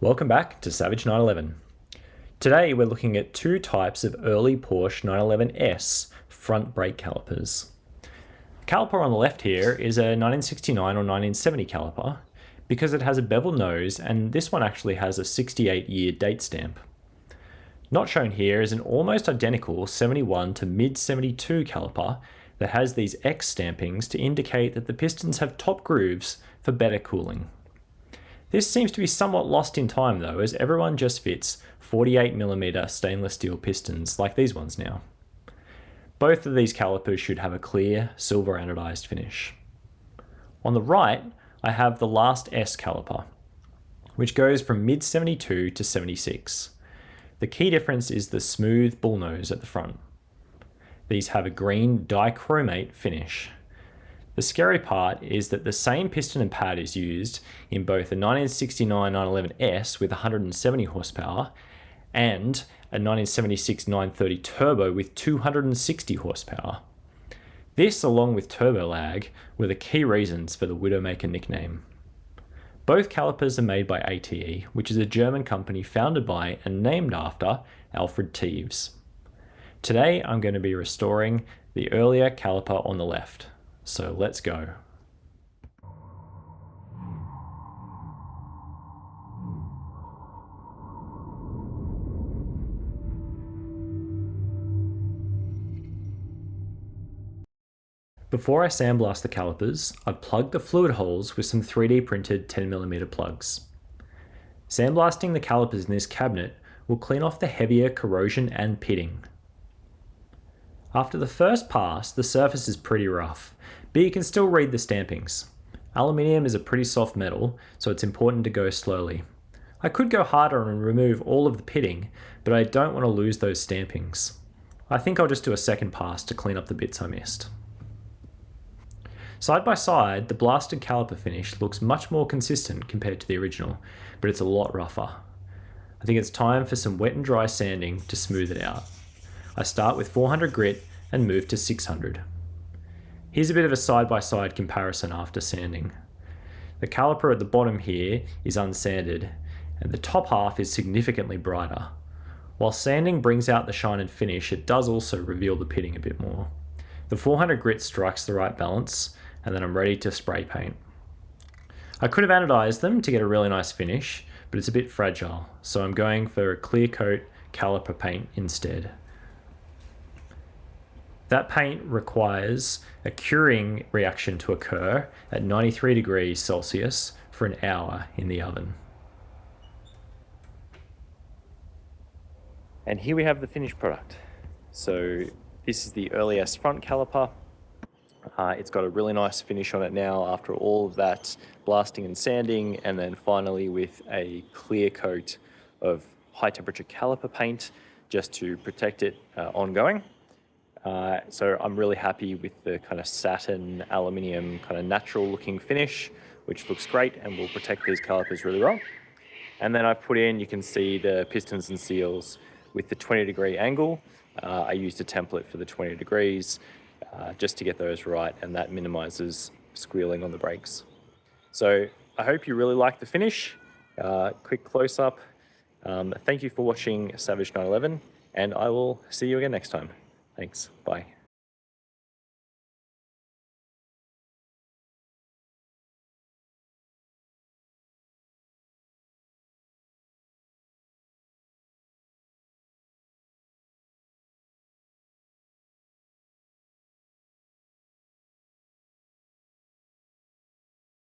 Welcome back to Savage 911. Today we're looking at two types of early Porsche 911S front brake calipers. The caliper on the left here is a 1969 or 1970 caliper because it has a bevel nose, and this one actually has a 68-year date stamp. Not shown here is an almost identical 71 to mid-72 caliper that has these X stampings to indicate that the pistons have top grooves for better cooling. This seems to be somewhat lost in time though, as everyone just fits 48mm stainless steel pistons like these ones now. Both of these calipers should have a clear silver anodized finish. On the right, I have the last S caliper, which goes from mid-72 to 76. The key difference is the smooth bullnose at the front. These have a green dichromate finish. The scary part is that the same piston and pad is used in both a 1969 911S with 170 horsepower and a 1976 930 Turbo with 260 horsepower. This, along with turbo lag, were the key reasons for the Widowmaker nickname. Both calipers are made by ATE, which is a German company founded by and named after Alfred Teves. Today I'm going to be restoring the earlier caliper on the left. So let's go. Before I sandblast the calipers, I've plugged the fluid holes with some 3D printed 10mm plugs. Sandblasting the calipers in this cabinet will clean off the heavier corrosion and pitting. After the first pass, the surface is pretty rough, but you can still read the stampings. Aluminium is a pretty soft metal, so it's important to go slowly. I could go harder and remove all of the pitting, but I don't want to lose those stampings. I think I'll just do a second pass to clean up the bits I missed. Side by side, the blasted caliper finish looks much more consistent compared to the original, but it's a lot rougher. I think it's time for some wet and dry sanding to smooth it out. I start with 400 grit and move to 600. Here's a bit of a side-by-side comparison after sanding. The caliper at the bottom here is unsanded, and the top half is significantly brighter. While sanding brings out the shine and finish, it does also reveal the pitting a bit more. The 400 grit strikes the right balance, and then I'm ready to spray paint. I could have anodized them to get a really nice finish, but it's a bit fragile, so I'm going for a clear coat caliper paint instead. That paint requires a curing reaction to occur at 93 degrees Celsius for an hour in the oven. And here we have the finished product. So this is the early S front caliper. It's got a really nice finish on it now after all of that blasting and sanding, and then finally with a clear coat of high temperature caliper paint just to protect it ongoing. So I'm really happy with the kind of satin aluminium kind of natural looking finish, which looks great and will protect these calipers really well. And then I've put in, you can see the pistons and seals with the 20-degree angle. I used a template for the 20 degrees just to get those right, and that minimizes squealing on the brakes. So I hope you really like the finish. Quick close up. Thank you for watching Savage 911, and I will see you again next time. Thanks. Bye.